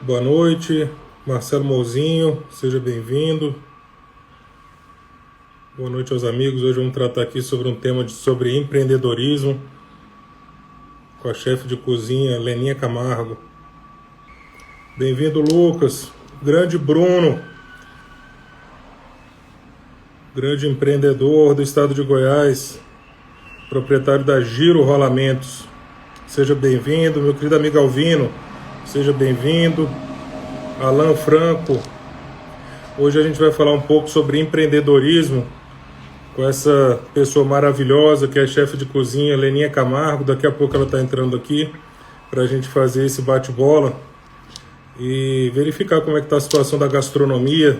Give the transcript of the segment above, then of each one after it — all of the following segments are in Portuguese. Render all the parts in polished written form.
Boa noite, Marcelo Mouzinho, seja bem-vindo. Boa noite aos amigos. Hoje vamos tratar aqui sobre um tema sobre empreendedorismo com a chefe de cozinha Leninha Camargo. Bem-vindo, Lucas. Grande Bruno, grande empreendedor do estado de Goiás, proprietário da Giro Rolamentos. Seja bem-vindo, meu querido amigo Alvino. Seja bem-vindo. Alan Franco. Hoje a gente vai falar um pouco sobre empreendedorismo com essa pessoa maravilhosa que é a chefe de cozinha, Leninha Camargo. Daqui a pouco ela está entrando aqui para a gente fazer esse bate-bola e verificar como é que está a situação da gastronomia,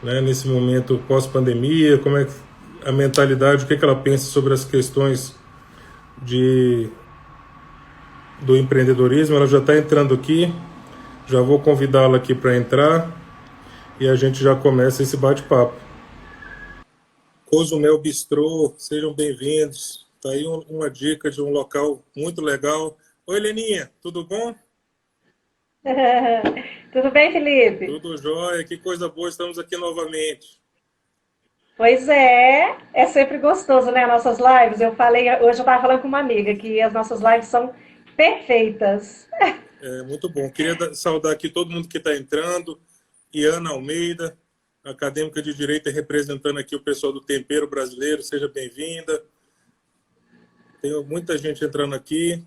né, nesse momento pós-pandemia, como é que a mentalidade, o que ela pensa sobre as questões de, do empreendedorismo. Ela já está entrando aqui, já vou convidá-la aqui para entrar e a gente já começa esse bate-papo. Cozumel Bistrô, sejam bem-vindos. Está aí uma dica de um local muito legal. Oi, Leninha, tudo bom? Tudo bem, Felipe? Tudo jóia, que coisa boa, estamos aqui novamente. Pois é sempre gostoso, né? Nossas lives. Hoje eu estava falando com uma amiga que as nossas lives são perfeitas. É muito bom. Queria saudar aqui todo mundo que está entrando. Iana Almeida, acadêmica de Direito, representando aqui o pessoal do Tempero Brasileiro, seja bem-vinda. Tem muita gente entrando aqui.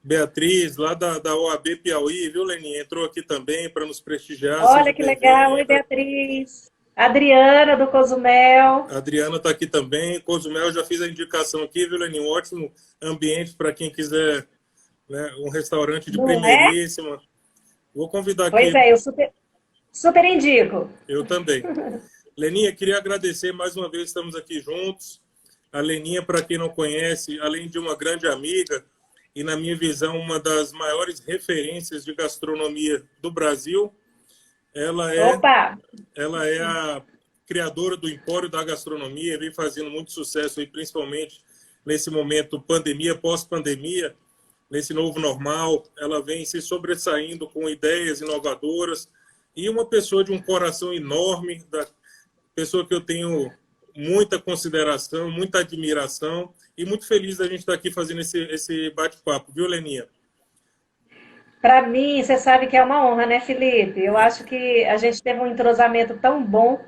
Beatriz, lá da OAB Piauí, viu, Leninha? Entrou aqui também para nos prestigiar, seja Olha que legal. Oi, bem-vinda. Beatriz. Adriana, do Cozumel. A Adriana está aqui também. Cozumel, eu já fiz a indicação aqui, viu, Leninha? Um ótimo ambiente para quem quiser, né, um restaurante de Não é? primeiríssima. Vou convidar Pois aqui, é, eu super indico. eu também. Leninha, queria agradecer mais uma vez, estamos aqui juntos. A Leninha, para quem não conhece, além de uma grande amiga e, na minha visão, uma das maiores referências de gastronomia do Brasil, ela é, Opa! ela é a criadora do Empório da Gastronomia, vem fazendo muito sucesso, aí, principalmente nesse momento pandemia, pós-pandemia, nesse novo normal. Ela vem se sobressaindo com ideias inovadoras e uma pessoa de um coração enorme, da pessoa que eu tenho muita consideração, muita admiração e muito feliz da gente estar aqui fazendo esse bate-papo, viu, Leninha? Para mim, você sabe que é uma honra, né, Felipe? Eu acho que a gente teve um entrosamento tão bom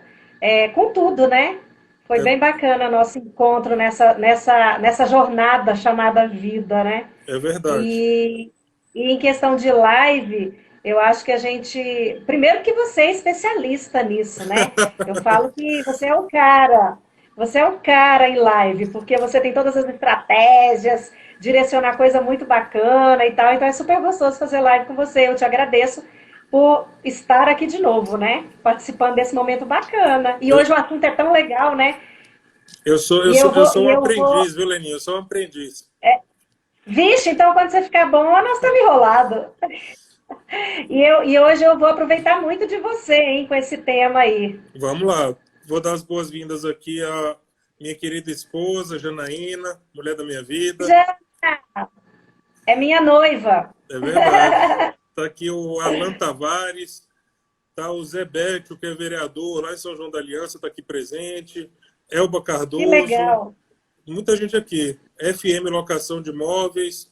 com tudo, né? Foi É, bem bacana nosso encontro nessa jornada chamada vida, né? é verdade. E, e em questão de live, eu acho que a gente. Primeiro que você é especialista nisso, né? Eu falo que você é o cara. Você é o cara em live, porque você tem todas as estratégias, direcionar coisa muito bacana e tal. Então é super gostoso fazer live com você. Eu te agradeço por estar aqui de novo, né? Participando desse momento bacana. E Eu, hoje o assunto é tão legal, né? eu, sou, eu, E eu sou, eu vou, sou e um eu vou. aprendiz, viu, Leninha? Eu sou um aprendiz. Vixe, então quando você ficar bom, nós estamos enrolados. E hoje eu vou aproveitar muito de você, hein, com esse tema aí. Vamos lá. Vou dar as boas-vindas aqui à minha querida esposa, Janaína, mulher da minha vida. Já é minha noiva. É verdade. Está aqui o Alan Tavares, tá o Zé Bétio, que é vereador lá em São João da Aliança, está aqui presente. Elba Que Cardoso, legal. muita gente aqui. FM Locação de Imóveis.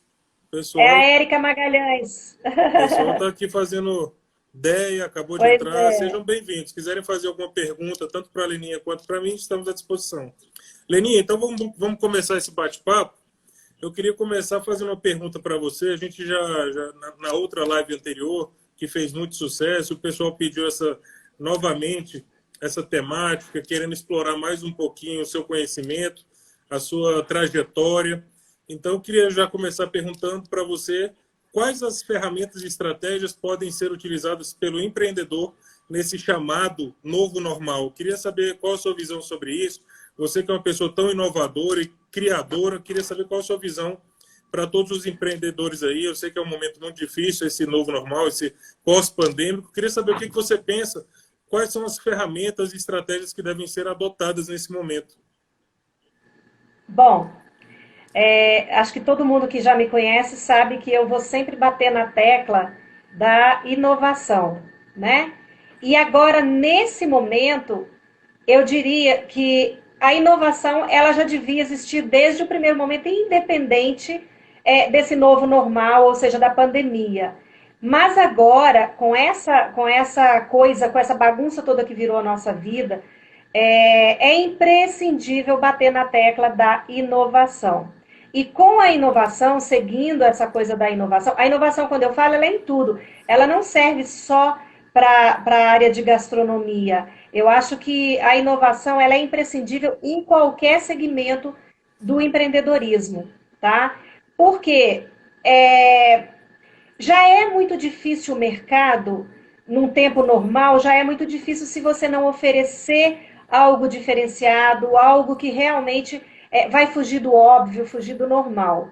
É a Pessoal, Érica Magalhães. pessoal está aqui fazendo ideia, acabou de Pois entrar. é. Sejam bem-vindos. Se quiserem fazer alguma pergunta, tanto para a Leninha quanto para mim, estamos à disposição. Leninha, então vamos começar esse bate-papo. Eu queria começar fazendo uma pergunta para você. A gente já na outra live anterior, que fez muito sucesso, o pessoal pediu novamente essa temática, querendo explorar mais um pouquinho o seu conhecimento, a sua trajetória. Então, eu queria já começar perguntando para você quais as ferramentas e estratégias podem ser utilizadas pelo empreendedor nesse chamado novo normal. Eu queria saber qual a sua visão sobre isso. Você que é uma pessoa tão inovadora e criadora, eu queria saber qual a sua visão para todos os empreendedores aí. Eu sei que é um momento muito difícil, esse novo normal, esse pós-pandêmico. Eu queria saber o que você pensa, quais são as ferramentas e estratégias que devem ser adotadas nesse momento. Bom, acho que todo mundo que já me conhece sabe que eu vou sempre bater na tecla da inovação, né? E agora, nesse momento, eu diria que a inovação ela já devia existir desde o primeiro momento, independente desse novo normal, ou seja, da pandemia. Mas agora, com essa coisa, com essa bagunça toda que virou a nossa vida, é imprescindível bater na tecla da inovação. E com a inovação, seguindo essa coisa da inovação, a inovação, quando eu falo, ela é em tudo. Ela não serve só para a área de gastronomia. Eu acho que a inovação ela é imprescindível em qualquer segmento do empreendedorismo, tá? Porque já é muito difícil o mercado, num tempo normal, já é muito difícil se você não oferecer algo diferenciado, algo que realmente vai fugir do óbvio, fugir do normal.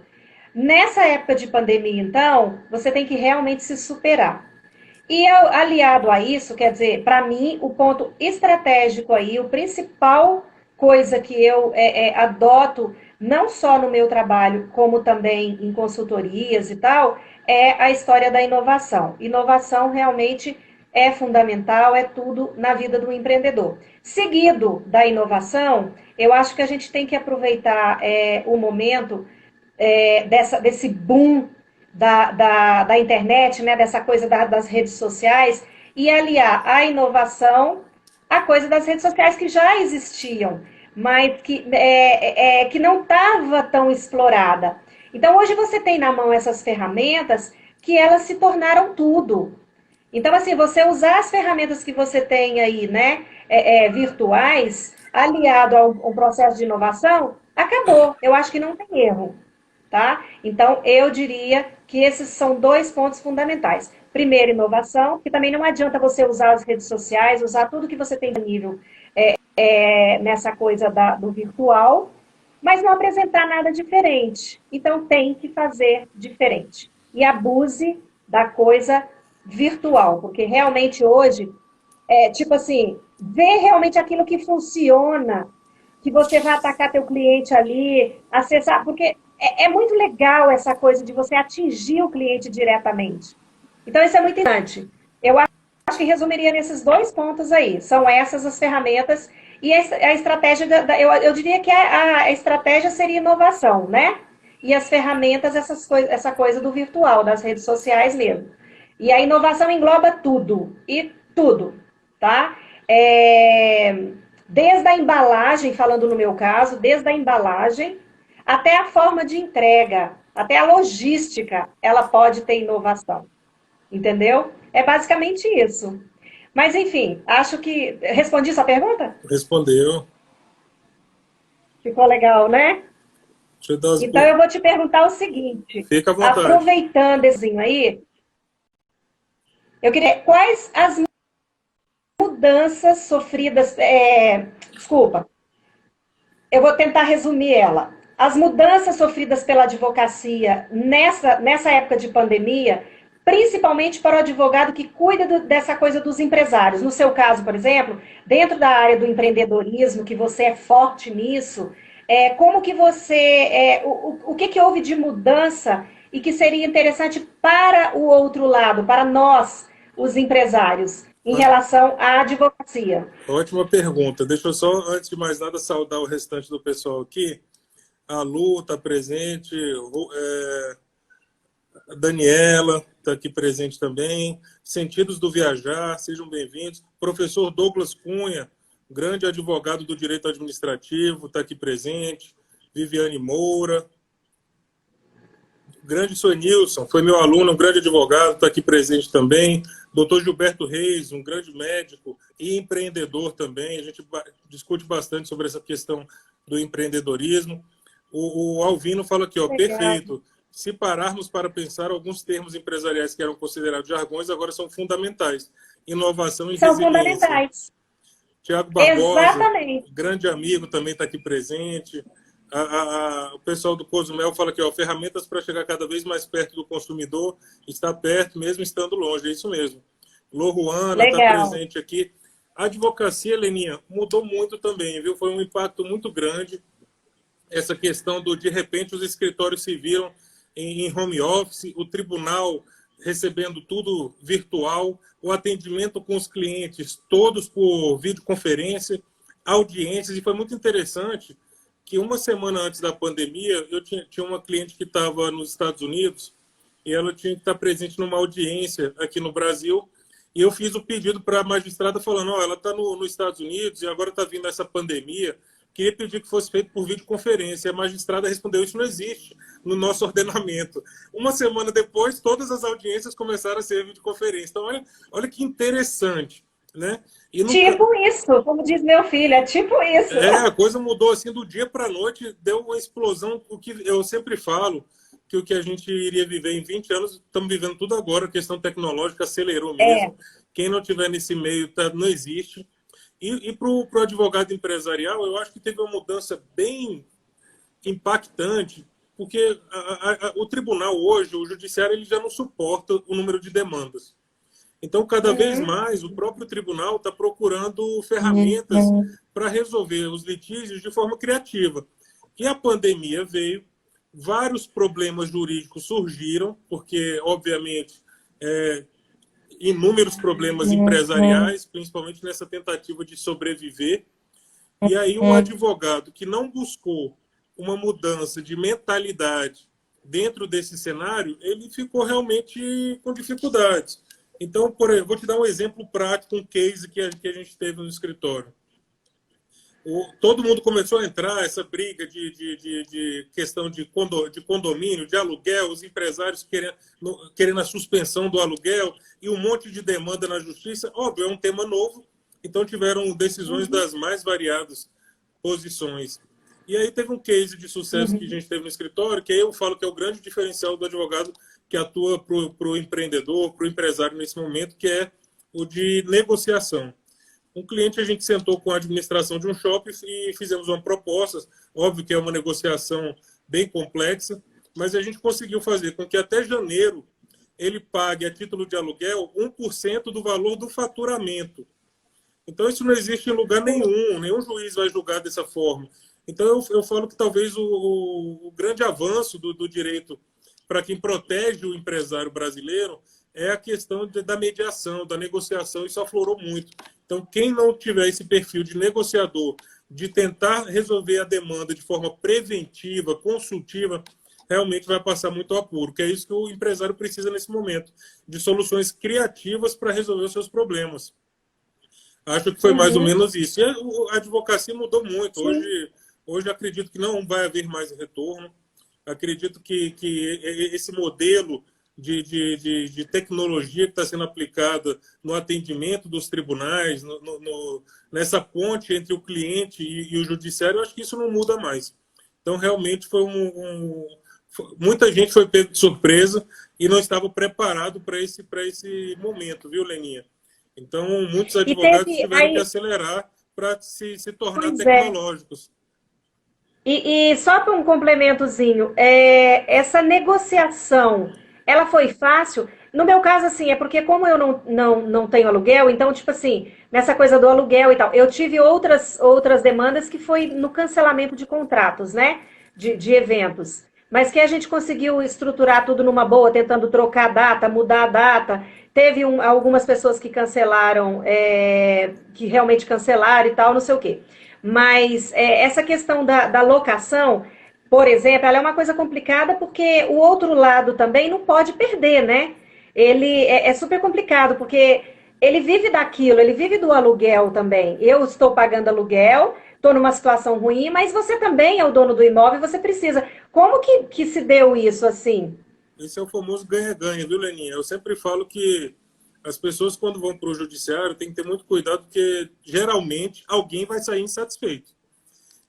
Nessa época de pandemia, então, você tem que realmente se superar. E aliado a isso, quer dizer, para mim, o ponto estratégico aí, o principal coisa que eu adoto, não só no meu trabalho, como também em consultorias e tal, é a história da inovação. Inovação realmente é fundamental, é tudo na vida do empreendedor. Seguido da inovação, eu acho que a gente tem que aproveitar o momento desse boom da internet, né, dessa coisa das redes sociais, e aliar a inovação à coisa das redes sociais que já existiam, mas que não estava tão explorada. Então, hoje você tem na mão essas ferramentas que elas se tornaram tudo. Então, assim, você usar as ferramentas que você tem aí, né, virtuais, aliado a um processo de inovação, acabou. Eu acho que não tem erro. Tá? Então, eu diria que esses são dois pontos fundamentais. Primeiro, inovação, que também não adianta você usar as redes sociais, usar tudo que você tem disponível nessa coisa do virtual, mas não apresentar nada diferente. Então, tem que fazer diferente. E abuse da coisa virtual, porque realmente hoje, tipo assim, ver realmente aquilo que funciona, que você vai atacar teu cliente ali, acessar, porque é muito legal essa coisa de você atingir o cliente diretamente. Então, isso é muito importante. Eu acho que resumiria nesses dois pontos aí. São essas as ferramentas e a estratégia, eu diria que a estratégia seria inovação, né? E as ferramentas, essa coisa do virtual, das redes sociais mesmo. E a inovação engloba tudo, e tudo, tá? Desde a embalagem, falando no meu caso, desde a embalagem até a forma de entrega, até a logística, ela pode ter inovação. Entendeu? É basicamente isso. Mas, enfim, acho que... Respondi sua pergunta? Respondeu. Ficou legal, né? Deixa eu dar as... Então, eu vou te perguntar o seguinte. Fica à vontade. Aproveitando esse aí, eu queria... Quais as mudanças sofridas... Desculpa. Eu vou tentar resumir ela. As mudanças sofridas pela advocacia nessa época de pandemia, principalmente para o advogado que cuida dessa coisa dos empresários. No seu caso, por exemplo, dentro da área do empreendedorismo, que você é forte nisso, como que você... o que houve de mudança e que seria interessante para o outro lado, para nós, os empresários, em relação à advocacia? Ótima pergunta. Deixa eu só, antes de mais nada, saudar o restante do pessoal aqui. A Lu está presente, a Daniela está aqui presente também. Sentidos do Viajar, sejam bem-vindos. Professor Douglas Cunha, grande advogado do direito administrativo, está aqui presente. Viviane Moura. Grande Sonilson, foi meu aluno, um grande advogado, está aqui presente também. Doutor Gilberto Reis, um grande médico e empreendedor também. A gente discute bastante sobre essa questão do empreendedorismo. O Alvino fala aqui, ó, perfeito. Se pararmos para pensar, alguns termos empresariais que eram considerados jargões agora são fundamentais. Inovação e resiliência. São fundamentais. Tiago Barbosa, exatamente, grande amigo, também está aqui presente. O pessoal do Cozumel fala que ferramentas para chegar cada vez mais perto do consumidor, está perto mesmo estando longe, é isso mesmo. Loruana está presente aqui. A advocacia, Leninha, mudou muito também, viu? Foi um impacto muito grande essa questão de repente, os escritórios se viram em home office, o tribunal recebendo tudo virtual, o atendimento com os clientes, todos por videoconferência, audiências, e foi muito interessante que uma semana antes da pandemia, eu tinha uma cliente que estava nos Estados Unidos e ela tinha que estar presente numa audiência aqui no Brasil, e eu fiz o pedido para a magistrada falando, ela está nos Estados Unidos e agora está vindo essa pandemia, queria pedir que fosse feito por videoconferência. A magistrada respondeu, isso não existe no nosso ordenamento. Uma semana depois, todas as audiências começaram a ser videoconferência. Então, olha que interessante, né? E Tipo isso, como diz meu filho, é tipo isso. a coisa mudou assim do dia para a noite, deu uma explosão. O que eu sempre falo, que o que a gente iria viver em 20 anos, estamos vivendo tudo agora, a questão tecnológica acelerou mesmo. Quem não tiver nesse meio não existe. E para o advogado empresarial, eu acho que teve uma mudança bem impactante, porque o tribunal hoje, o judiciário, ele já não suporta o número de demandas. Então, cada vez mais, o próprio tribunal está procurando ferramentas para resolver os litígios de forma criativa. E a pandemia veio, vários problemas jurídicos surgiram, porque, obviamente, inúmeros problemas empresariais, principalmente nessa tentativa de sobreviver. E aí um advogado que não buscou uma mudança de mentalidade dentro desse cenário, ele ficou realmente com dificuldades. Então, por exemplo, vou te dar um exemplo prático, um case que a gente teve no escritório. Todo mundo começou a entrar essa briga de questão de condomínio, de aluguel, os empresários querendo a suspensão do aluguel e um monte de demanda na justiça. Óbvio, é um tema novo, então tiveram decisões das mais variadas posições. E aí teve um case de sucesso que a gente teve no escritório, que aí eu falo que é o grande diferencial do advogado que atua para o empreendedor, para o empresário nesse momento, que é o de negociação. Um cliente, a gente sentou com a administração de um shopping e fizemos uma proposta. Óbvio que é uma negociação bem complexa, mas a gente conseguiu fazer com que até janeiro ele pague a título de aluguel 1% do valor do faturamento. Então, isso não existe em lugar nenhum juiz vai julgar dessa forma. Então, eu falo que talvez o grande avanço do direito para quem protege o empresário brasileiro é a questão da mediação, da negociação, isso aflorou muito. Então, quem não tiver esse perfil de negociador, de tentar resolver a demanda de forma preventiva, consultiva, realmente vai passar muito apuro, que é isso que o empresário precisa nesse momento, de soluções criativas para resolver os seus problemas. Acho que foi mais ou menos isso. E a advocacia mudou muito. Hoje acredito que não vai haver mais retorno. Acredito que esse modelo de tecnologia que está sendo aplicada no atendimento dos tribunais, nessa ponte entre o cliente e o judiciário, eu acho que isso não muda mais. Então, realmente, muita gente foi pego de surpresa e não estava preparado para esse momento, viu, Leninha? Então, muitos advogados tiveram que acelerar para se tornar tecnológicos. E só para um complementozinho, essa negociação, ela foi fácil? No meu caso, assim, é porque como eu não tenho aluguel, então, tipo assim, nessa coisa do aluguel e tal, eu tive outras demandas que foi no cancelamento de contratos, né? De eventos. Mas que a gente conseguiu estruturar tudo numa boa, tentando trocar a data, mudar a data. Teve algumas pessoas que cancelaram, que realmente cancelaram e tal, não sei o quê. Mas essa questão da locação, por exemplo, ela é uma coisa complicada porque o outro lado também não pode perder, né? Ele é super complicado porque ele vive daquilo, ele vive do aluguel também. Eu estou pagando aluguel, estou numa situação ruim, mas você também é o dono do imóvel, você precisa. Como que se deu isso assim? Esse é o famoso ganha-ganha, viu, Leninha? Eu sempre falo que as pessoas, quando vão para o judiciário, têm que ter muito cuidado, porque geralmente alguém vai sair insatisfeito.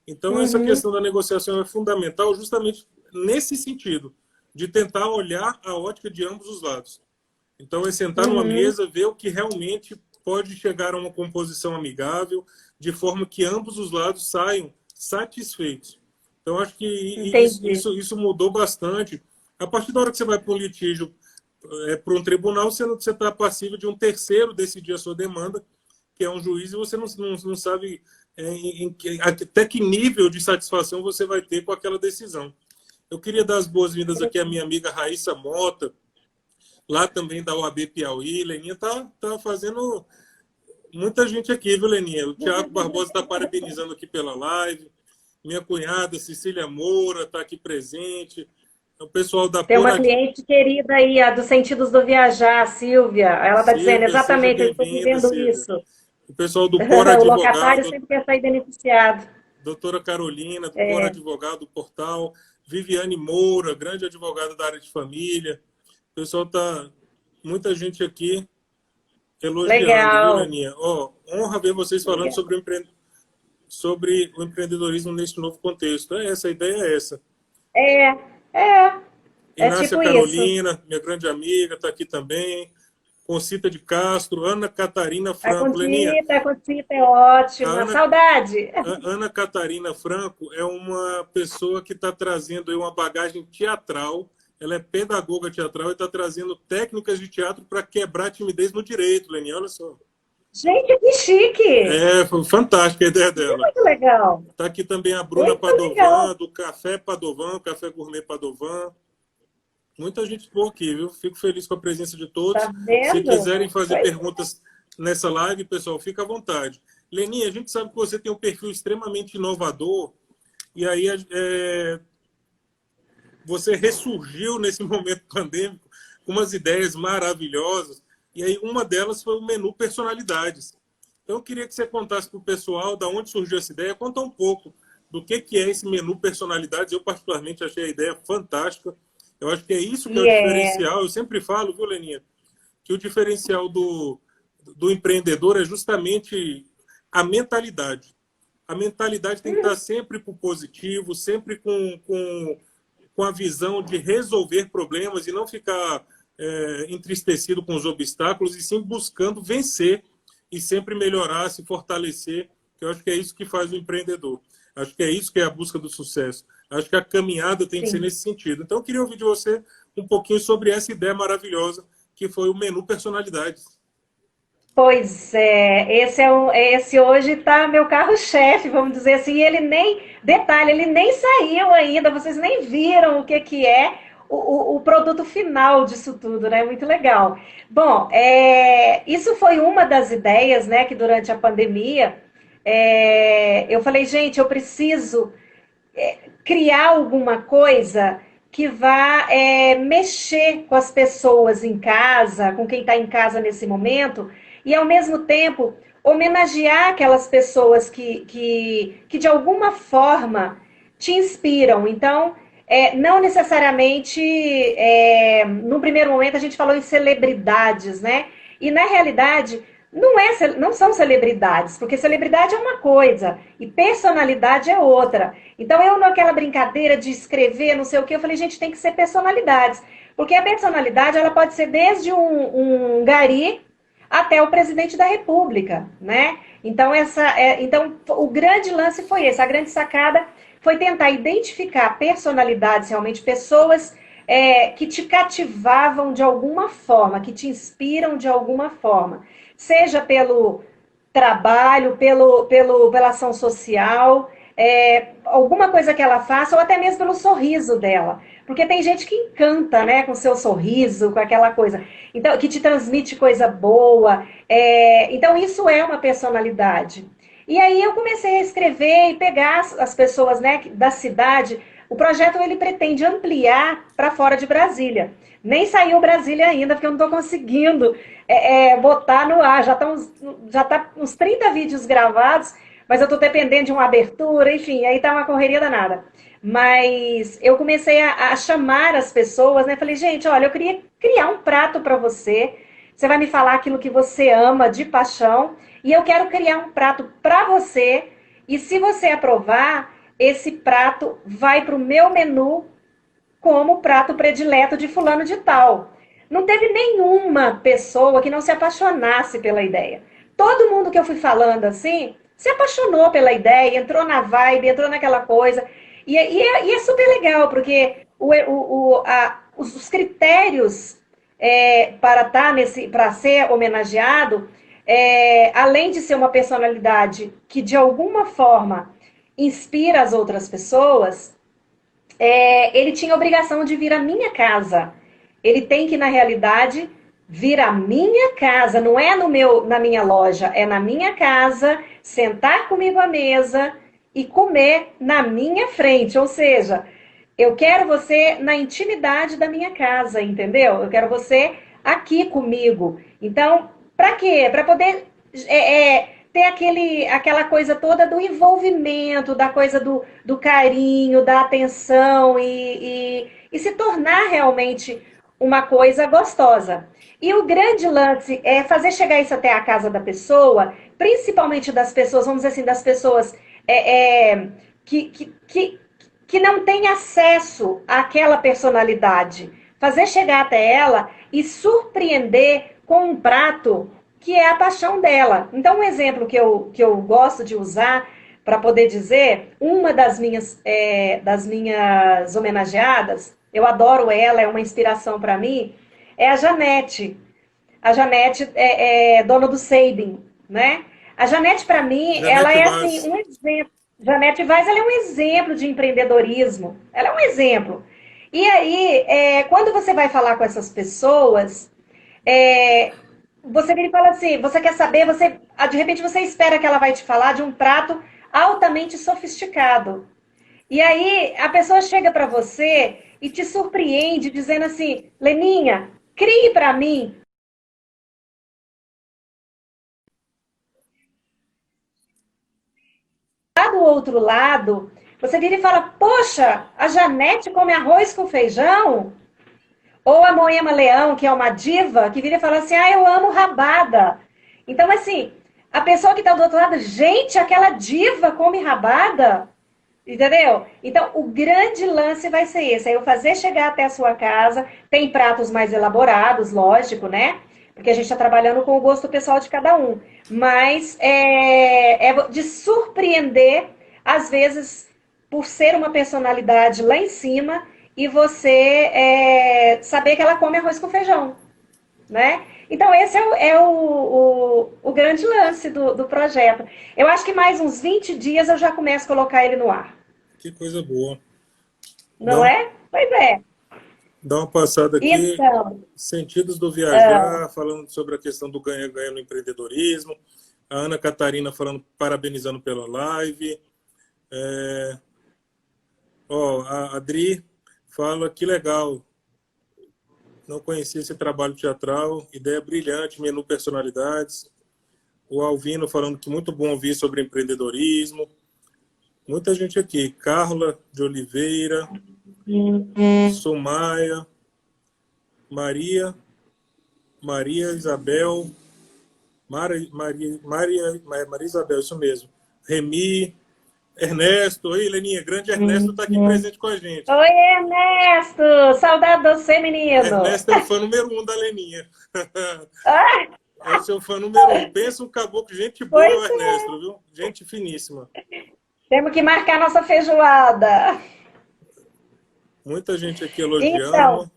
Então, essa questão da negociação é fundamental justamente nesse sentido, de tentar olhar a ótica de ambos os lados. Então, é sentar numa mesa, ver o que realmente pode chegar a uma composição amigável, de forma que ambos os lados saiam satisfeitos. Então, acho que isso mudou bastante. A partir da hora que você vai para um litígio, para um tribunal, você está passível de um terceiro decidir a sua demanda, que é um juiz, e você não sabe até que nível de satisfação você vai ter com aquela decisão. Eu queria dar as boas-vindas aqui à minha amiga Raíssa Mota. lá também da OAB Piauí. Leninha tá fazendo muita gente aqui, viu, Leninha? O Tiago Barbosa está parabenizando aqui pela live. Minha cunhada, Cecília Moura, está aqui presente. O pessoal da Tem uma Pona... cliente querida aí, a dos Sentidos do Viajar, a Silvia. Ela está dizendo Silvia, seja exatamente, eu estou bem-vinda, vivendo Silvia. isso. O pessoal do Pora O locatário Advogado, sempre quer sair beneficiado. doutora Carolina, do Pora Advogado, do Portal, Viviane Moura, grande advogada da área de família. O pessoal tá muita gente aqui elogiando, viu, Legal. Leninha? Ó, honra ver vocês falando Legal. sobre o empreendedorismo nesse novo contexto. É essa, a ideia é essa. É, é, é Inácia tipo isso. Carolina, minha grande amiga, está aqui também. Concita de Castro, Ana Catarina A Franco. Leninha, Concita, a Concita é a ótima. Ana, Saudade. a Ana Catarina Franco é uma pessoa que está trazendo aí uma bagagem teatral. Ela é pedagoga teatral e está trazendo técnicas de teatro para quebrar a timidez no direito, Leninha. Olha só. Gente, que chique. É, foi fantástica a ideia dela. Muito legal. Está aqui também a Bruna Muito legal. Padovan, do Café Padovan, Café Gourmet Padovan. Muita gente boa aqui, viu? Fico feliz com a presença de todos. Tá Se vendo? quiserem fazer Pois perguntas nessa live, pessoal, fica à vontade. Leninha, a gente sabe que você tem um perfil extremamente inovador e aí você ressurgiu nesse momento pandêmico com umas ideias maravilhosas e aí uma delas foi o menu personalidades. Então eu queria que você contasse para o pessoal da onde surgiu essa ideia, conta um pouco do que é esse menu personalidades. Eu particularmente achei a ideia fantástica. Eu acho que é isso que é o diferencial. Eu sempre falo, viu, Leninha, que o diferencial do empreendedor é justamente a mentalidade. A mentalidade tem que estar sempre para o positivo, sempre com a visão de resolver problemas e não ficar entristecido com os obstáculos, e sim buscando vencer e sempre melhorar, se fortalecer, que eu acho que é isso que faz o empreendedor. Acho que é isso que é a busca do sucesso. Acho que a caminhada tem que ser sim. nesse sentido. Então, eu queria ouvir de você um pouquinho sobre essa ideia maravilhosa que foi o menu personalidades. Pois é, esse hoje está meu carro-chefe, vamos dizer assim, e ele nem, detalhe, ele nem saiu ainda, vocês nem viram o que é o produto final disso tudo, né? Muito legal. Bom, isso foi uma das ideias, né, que durante a pandemia, eu falei, gente, eu preciso criar alguma coisa que vá mexer com as pessoas em casa, com quem está em casa nesse momento, e ao mesmo tempo homenagear aquelas pessoas que de alguma forma te inspiram. Então, não necessariamente, no primeiro momento a gente falou em celebridades, né? E na realidade, não são celebridades, porque celebridade é uma coisa e personalidade é outra. Então, eu naquela brincadeira de escrever, não sei o que, eu falei, gente, tem que ser personalidades. Porque a personalidade, ela pode ser desde um gari até o presidente da República, né? Então, então, o grande lance foi esse, a grande sacada foi tentar identificar personalidades, realmente, pessoas que te cativavam de alguma forma, que te inspiram de alguma forma. Seja pelo trabalho, pela ação social, alguma coisa que ela faça, ou até mesmo pelo sorriso dela. Porque tem gente que encanta, né, com seu sorriso, com aquela coisa. Então, que te transmite coisa boa. Então, isso é uma personalidade. E aí eu comecei a escrever e pegar as pessoas, né, da cidade. O projeto ele pretende ampliar para fora de Brasília. Nem saiu Brasília ainda, porque eu não estou conseguindo botar no ar. Já tá uns 30 vídeos gravados, mas eu estou dependendo de uma abertura, enfim, aí tá uma correria danada. Mas eu comecei a chamar as pessoas, né? Falei, gente, olha, eu queria criar um prato para você. Você vai me falar aquilo que você ama de paixão. E eu quero criar um prato para você. E se você aprovar, esse prato vai para o meu menu como prato predileto de fulano de tal. Não teve nenhuma pessoa que não se apaixonasse pela ideia. Todo mundo que eu fui falando assim, se apaixonou pela ideia, entrou na vibe, entrou naquela coisa. E é super legal, porque os critérios para ser homenageado, além de ser uma personalidade que de alguma forma inspira as outras pessoas, ele tinha a obrigação de vir à minha casa. ele tem que, na realidade, vir à minha casa, não é na minha loja, é na minha casa, sentar comigo à mesa e comer na minha frente. Ou seja, eu quero você na intimidade da minha casa, entendeu? Eu quero você aqui comigo. Então, para quê? Para poder ter aquela coisa toda do envolvimento, da coisa do carinho, da atenção e se tornar realmente uma coisa gostosa. E o grande lance é fazer chegar isso até a casa da pessoa, principalmente das pessoas, vamos dizer assim, das pessoas que, que, que, que não têm acesso àquela personalidade. Fazer chegar até ela e surpreender com um prato que é a paixão dela. Então, um exemplo que eu gosto de usar para poder dizer, uma das minhas homenageadas, eu adoro ela, é uma inspiração para mim, é a Janete. A Janete é dona do Sabin, né? A Janete, para mim, ela Janete é Vaz. assim, um exemplo. Janete Vaz, ela é um exemplo de empreendedorismo. Ela é um exemplo. E aí, quando você vai falar com essas pessoas, é, você vira e fala assim, você quer saber, de repente você espera que ela vai te falar de um prato altamente sofisticado. E aí a pessoa chega para você e te surpreende dizendo assim, Leninha, crie para mim. Lá do outro lado, você vira e fala, poxa, a Janete come arroz com feijão? Ou a Moema Leão, que é uma diva, que vira e fala assim, ah, eu amo rabada. Então, assim, a pessoa que está do outro lado, gente, aquela diva come rabada? Entendeu? Então, o grande lance vai ser esse, é eu fazer chegar até a sua casa. Tem pratos mais elaborados, lógico, né? Porque a gente está trabalhando com o gosto pessoal de cada um. Mas é de surpreender, às vezes, por ser uma personalidade lá em cima e você saber que ela come arroz com feijão, né? Então, esse o grande lance do projeto. Eu acho que mais uns 20 dias eu já começo a colocar ele no ar. Que coisa boa. Não é? Pois é. Dá uma passada aqui. Então, Sentidos do viajar, falando sobre a questão do ganha-ganha no empreendedorismo. A Ana Catarina falando, parabenizando pela live. A Adri fala que legal. Não conhecia esse trabalho teatral. Ideia brilhante, menu personalidades. O Alvino falando que muito bom ouvir sobre empreendedorismo. Muita gente aqui. Carla de Oliveira. Sumaia. Maria Isabel, Maria Isabel, isso mesmo. Remi, Ernesto, oi, Leninha, grande Ernesto está aqui presente com a gente. oi, Ernesto! Saudade de você, menino! Ernesto é o fã número 1 da Leninha. Ah, É o seu fã número 1. Pensa um caboclo, gente boa, o Ernesto, viu? Gente finíssima. Temos que marcar nossa feijoada. Muita gente aqui elogiando. Então,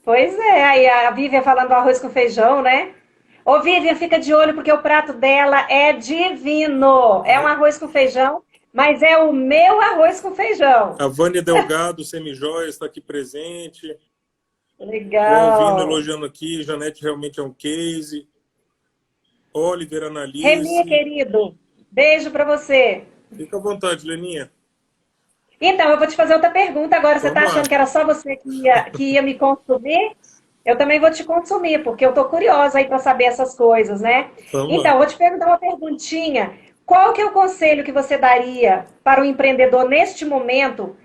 pois é, aí a Vivian falando do arroz com feijão, né? Ô, Vivian, fica de olho porque o prato dela é divino. É um arroz com feijão, mas é o meu arroz com feijão. A Vânia Delgado, Semijóias, está aqui presente. Legal. O Alvino elogiando aqui, Janete realmente é um case. Oliver Annalise. Remi, querido, beijo para você. Fica à vontade, Leninha. Então, eu vou te fazer outra pergunta agora. Você está achando que era só você que ia me consumir? Eu também vou te consumir, porque eu estou curiosa aí para saber essas coisas, né? Então, vou te perguntar uma perguntinha. Qual que é o conselho que você daria para o empreendedor neste momento,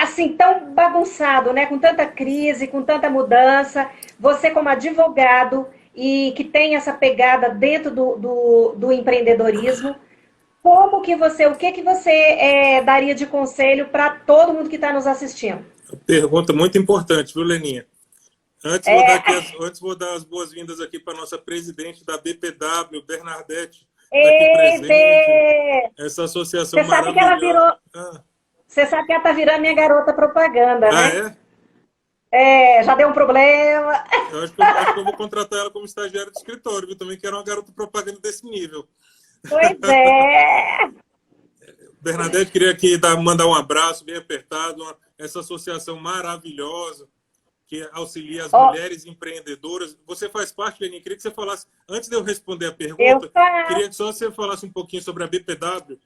assim, tão bagunçado, né? Com tanta crise, com tanta mudança. Você como advogado e que tem essa pegada dentro do empreendedorismo, o que que você daria de conselho para todo mundo que está nos assistindo? Pergunta muito importante, viu, Leninha? Antes vou dar as boas-vindas aqui para a nossa presidente da BPW, Bernadette, tá aqui presente. Essa associação maravilhosa. Você sabe que ela está virando minha garota propaganda, né? É? Já deu um problema. Eu acho que eu vou contratar ela como estagiária de escritório, viu? Também quero uma garota propaganda desse nível. Pois é. Bernadette, queria aqui mandar um abraço bem apertado, essa associação maravilhosa, que auxilia as Ó, mulheres empreendedoras. Você faz parte, Leninha? Queria que você falasse, antes de eu responder a eu pergunta, faço. queria que só você falasse um pouquinho sobre a BPW.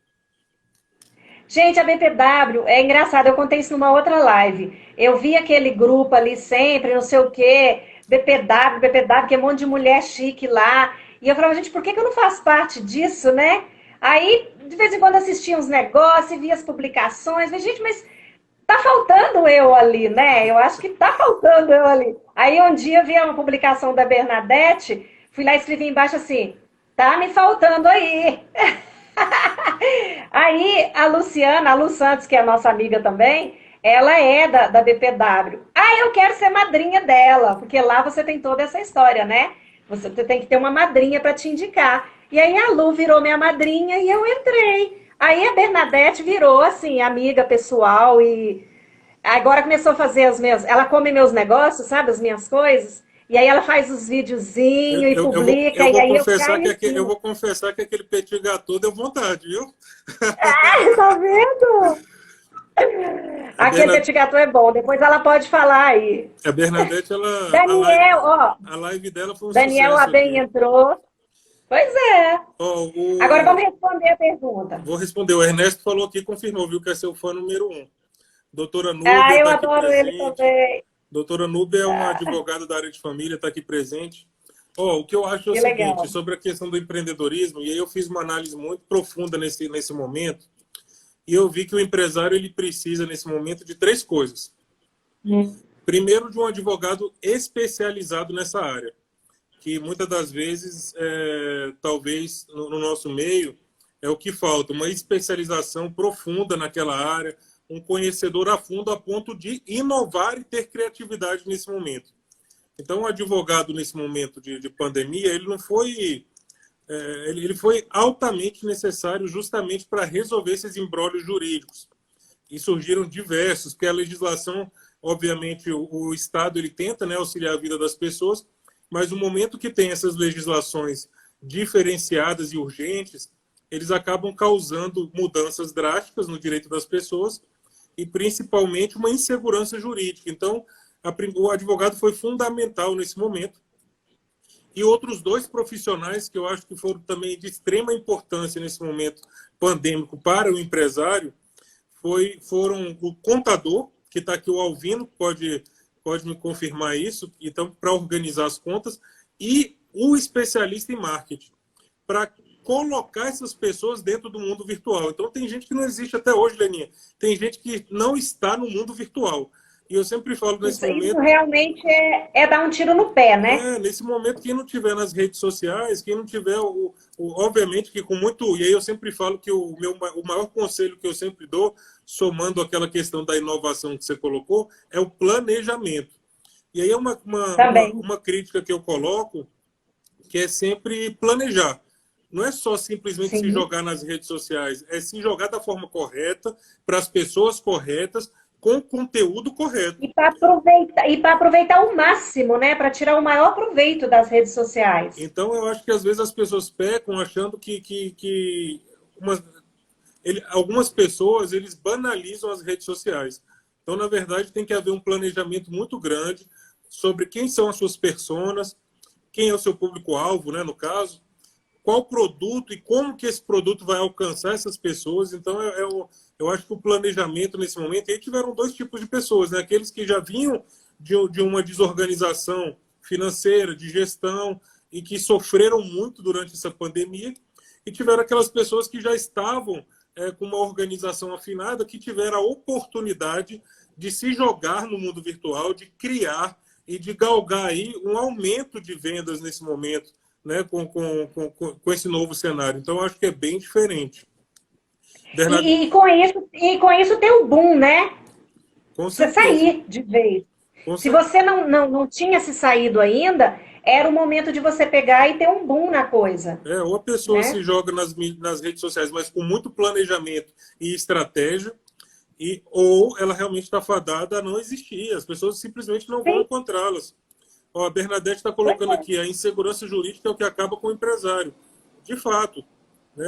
Gente, a BPW é engraçado, eu contei isso numa outra live. Eu vi aquele grupo ali sempre, não sei o quê, BPW, BPW, que é um monte de mulher chique lá. E eu falava, gente, por que que eu não faço parte disso, né? Aí, de vez em quando, assistia uns negócios, via as publicações. Falei, gente, mas tá faltando eu ali, né? Eu acho que tá faltando eu ali. Aí, um dia, eu vi uma publicação da Bernadette, fui lá e escrevi embaixo assim, tá me faltando aí. Aí a Luciana, a Lu Santos, que é a nossa amiga também, ela é da BPW. Ah, eu quero ser madrinha dela, porque lá você tem toda essa história, né? Você tem que ter uma madrinha para te indicar. E aí a Lu virou minha madrinha e eu entrei. Aí a Bernadette virou, assim, amiga pessoal e agora começou a fazer os meus. Ela come meus negócios, sabe? As minhas coisas. E aí ela faz os videozinhos e publica, Eu e vou aí eu confessar caio que em eu cima. vou confessar que aquele petit gâteau deu vontade, viu? Tá vendo? A, Aquele Berna, petit gâteau é bom, depois ela pode falar aí. a Bernadette, ela, Daniel, ó, a live dela foi um Daniel sucesso Aben aqui. entrou. Pois é. Ó, Agora vamos responder a pergunta. vou responder. O Ernesto falou aqui, confirmou, viu, que é seu fã número um. Doutora Ah, Núbia eu está aqui adoro ele presente. também. Doutora Núbia é uma advogada da área de família, está aqui presente. Ó, o que eu acho é o Que seguinte, legal. sobre a questão do empreendedorismo, e aí eu fiz uma análise muito profunda nesse momento, e eu vi que o empresário ele precisa, nesse momento, de três coisas. Primeiro, de um advogado especializado nessa área, que muitas das vezes, talvez, no nosso meio, é o que falta, uma especialização profunda naquela área, um conhecedor a fundo a ponto de inovar e ter criatividade nesse momento. Então, o advogado, nesse momento de pandemia, ele não foi... ele foi altamente necessário justamente para resolver esses imbróglios jurídicos. E surgiram diversos, porque a legislação, obviamente, o Estado ele tenta, né, auxiliar a vida das pessoas, mas no momento que tem essas legislações diferenciadas e urgentes, eles acabam causando mudanças drásticas no direito das pessoas e principalmente uma insegurança jurídica. Então, o advogado foi fundamental nesse momento. E outros dois profissionais que eu acho que foram também de extrema importância nesse momento pandêmico para o empresário foram o contador, que está aqui o Alvino, pode me confirmar isso, então, para organizar as contas, e o especialista em marketing, para colocar essas pessoas dentro do mundo virtual. Então, tem gente que não existe até hoje, Leninha. Tem gente que não está no mundo virtual. E eu sempre falo nesse Isso momento... realmente é dar um tiro no pé, né? nesse momento, quem não tiver nas redes sociais, quem não tiver, obviamente que com muito... E aí eu sempre falo que o maior conselho que eu sempre dou, somando aquela questão da inovação que você colocou, é o planejamento. E aí é Também. uma crítica que eu coloco, que é sempre planejar. Não é só simplesmente se Sim. jogar nas redes sociais, é se jogar da forma correta, para as pessoas corretas, com conteúdo correto. E para aproveitar o máximo, né? Para tirar o maior proveito das redes sociais. Então, eu acho que às vezes as pessoas pecam achando algumas pessoas eles banalizam as redes sociais. Então, na verdade, tem que haver um planejamento muito grande sobre quem são as suas personas, quem é o seu público-alvo, né, no caso, qual produto e como que esse produto vai alcançar essas pessoas. Então, eu acho que o planejamento nesse momento... E aí tiveram dois tipos de pessoas, né? Aqueles que já vinham de uma desorganização financeira, de gestão, e que sofreram muito durante essa pandemia, e tiveram aquelas pessoas que já estavam com uma organização afinada, que tiveram a oportunidade de se jogar no mundo virtual, de criar e de galgar aí um aumento de vendas nesse momento, né, com esse novo cenário. Então, eu acho que é bem diferente. Bernardo, Com isso tem um boom, né? com Você certeza. sair de vez. Com Se certeza. você não tinha se saído ainda, era o momento de você pegar e ter um boom na coisa, Ou a pessoa se né? joga nas redes sociais, mas com muito planejamento e estratégia, ou ela realmente está fadada a não existir. As pessoas simplesmente não vão Sim, encontrá-las. Ó, a Bernadette está pois colocando é. aqui, a insegurança jurídica é o que acaba com o empresário. De fato. Né?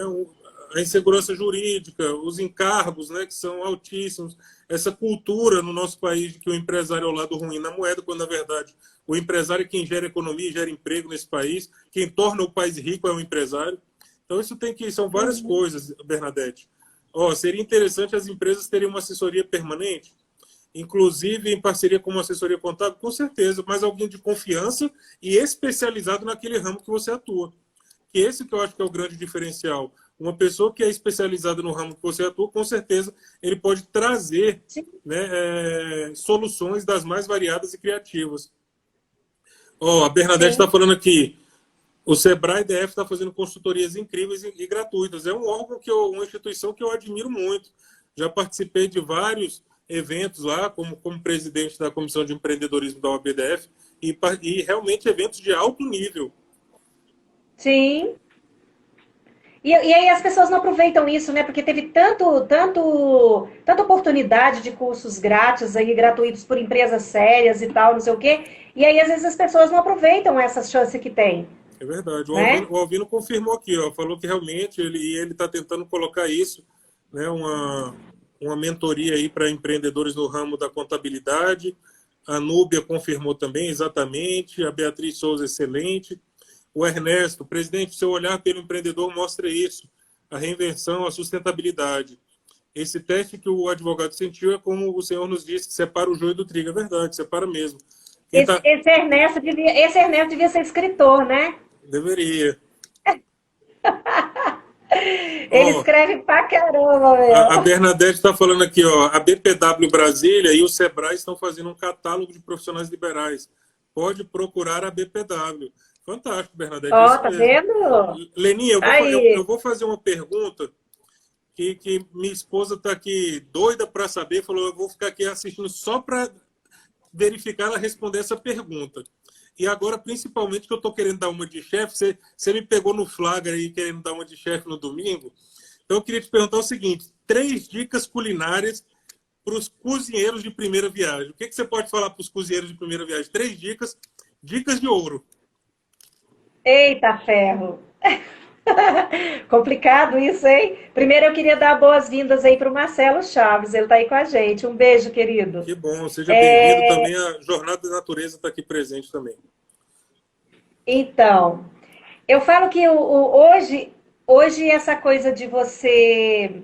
a insegurança jurídica, os encargos, né, que são altíssimos, essa cultura no nosso país de que o empresário é o lado ruim na moeda, quando na verdade o empresário é quem gera economia e gera emprego nesse país, quem torna o país rico é o empresário. Então isso tem que, são várias coisas, Bernadette. Seria interessante as empresas terem uma assessoria permanente, inclusive em parceria com uma assessoria contábil, com certeza, mas alguém de confiança e especializado naquele ramo que você atua. Que esse que eu acho que é o grande diferencial. Uma pessoa que é especializada no ramo que você atua, com certeza, ele pode trazer, né, soluções das mais variadas e criativas. A Bernadette está falando aqui, o Sebrae DF está fazendo consultorias incríveis e gratuitas. É um órgão, uma instituição que eu admiro muito. Já participei de vários eventos lá, como presidente da Comissão de Empreendedorismo da OABDF, e realmente eventos de alto nível. Sim. E aí as pessoas não aproveitam isso, né? Porque teve tanta oportunidade de cursos grátis aí, gratuitos por empresas sérias e tal, não sei o quê. E aí, às vezes, as pessoas não aproveitam essa chance que tem. É verdade. Né? O Alvino confirmou aqui, falou que realmente ele está tentando colocar isso, né? Uma mentoria aí para empreendedores no ramo da contabilidade. A Núbia confirmou também, exatamente. A Beatriz Souza, excelente. O Ernesto, presidente, seu olhar pelo empreendedor mostra isso, a reinvenção, a sustentabilidade. Esse teste que o advogado sentiu é como o senhor nos disse, que separa o joio do trigo. É verdade, separa mesmo. Esse Ernesto devia ser escritor, né? Deveria. Ele escreve pra caramba, meu. A Bernadette está falando aqui, a BPW Brasília e o Sebrae estão fazendo um catálogo de profissionais liberais. Pode procurar a BPW. Fantástico, Bernadette. Tá vendo? Leninha, eu vou fazer uma pergunta que minha esposa está aqui doida para saber, falou, eu vou ficar aqui assistindo só para verificar ela responder essa pergunta. E agora, principalmente, que eu estou querendo dar uma de chefe, você me pegou no flagra aí querendo dar uma de chefe no domingo, então eu queria te perguntar o seguinte, 3 dicas culinárias para os cozinheiros de primeira viagem. O que você pode falar para os cozinheiros de primeira viagem? 3 dicas de ouro. Eita, ferro! Complicado isso, hein? Primeiro eu queria dar boas-vindas aí para o Marcelo Chaves, ele está aí com a gente. Um beijo, querido. Que bom, seja bem-vindo também. A Jornada da Natureza está aqui presente também. Então, eu falo que hoje essa coisa de você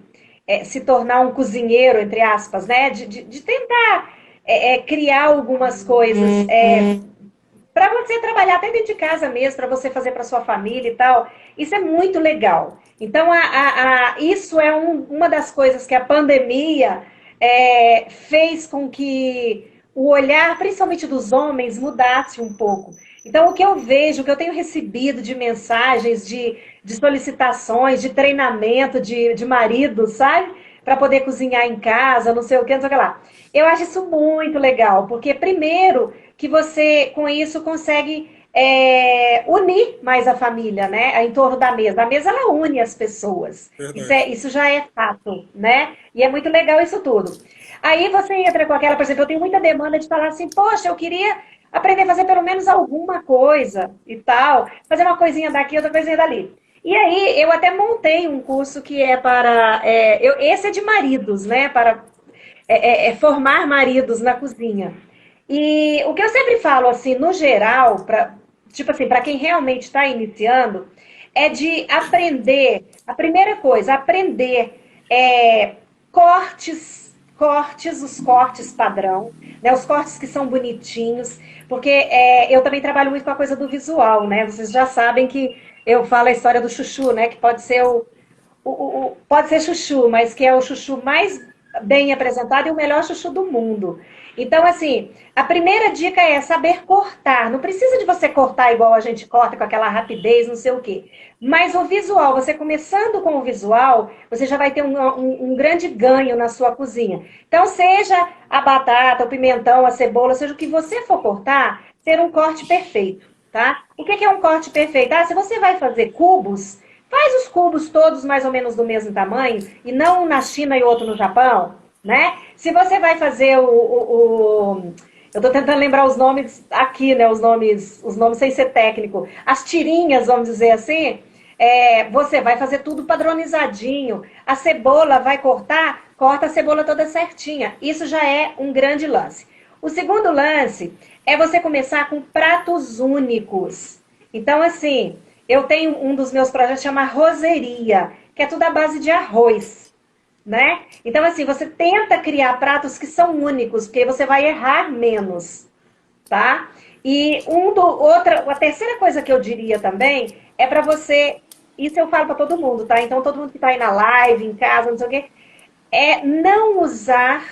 se tornar um cozinheiro, entre aspas, né? De tentar criar algumas coisas para você trabalhar até dentro de casa mesmo, para você fazer para sua família e tal. Isso é muito legal. Então, isso é uma das coisas que a pandemia fez com que o olhar, principalmente dos homens, mudasse um pouco. Então, o que eu vejo, o que eu tenho recebido de mensagens, de solicitações, de treinamento de marido, sabe? Para poder cozinhar em casa, não sei o que, não sei o que lá. Eu acho isso muito legal, porque primeiro que você, com isso, consegue unir mais a família, né? Em torno da mesa. A mesa, ela une as pessoas. Isso já é fato, né? E é muito legal isso tudo. Aí você entra com aquela, por exemplo, eu tenho muita demanda de falar assim, poxa, eu queria aprender a fazer pelo menos alguma coisa e tal, fazer uma coisinha daqui, outra coisinha dali. E aí, eu até montei um curso que é para... esse é de maridos, né? Para formar maridos na cozinha. E o que eu sempre falo, assim, no geral, tipo assim, para quem realmente está iniciando, é de aprender, a primeira coisa, aprender os cortes padrão, né? Os cortes que são bonitinhos, porque eu também trabalho muito com a coisa do visual, né? Vocês já sabem que eu falo a história do chuchu, né? Que pode ser pode ser chuchu, mas que é o chuchu mais bem apresentado e o melhor chuchu do mundo. Então, assim, a primeira dica é saber cortar. Não precisa de você cortar igual a gente corta, com aquela rapidez, não sei o quê. Mas o visual, você começando com o visual, você já vai ter um grande ganho na sua cozinha. Então, seja a batata, o pimentão, a cebola, seja o que você for cortar, ser um corte perfeito, tá? O que é um corte perfeito? Se você vai fazer cubos, faz os cubos todos mais ou menos do mesmo tamanho, e não um na China e outro no Japão, né? Se você vai fazer eu estou tentando lembrar os nomes aqui, né? Os nomes sem ser técnico. As tirinhas, vamos dizer assim, Você vai fazer tudo padronizadinho. A cebola vai cortar, corta a cebola toda certinha. Isso já é um grande lance. O segundo lance é você começar com pratos únicos. Então, assim, eu tenho um dos meus projetos que chama Arrozeria, que é tudo à base de arroz, né? Então, assim, você tenta criar pratos que são únicos, porque você vai errar menos, tá? E a terceira coisa que eu diria também é para você, isso eu falo para todo mundo, tá? Então, todo mundo que está aí na live, em casa, não sei o quê, é não usar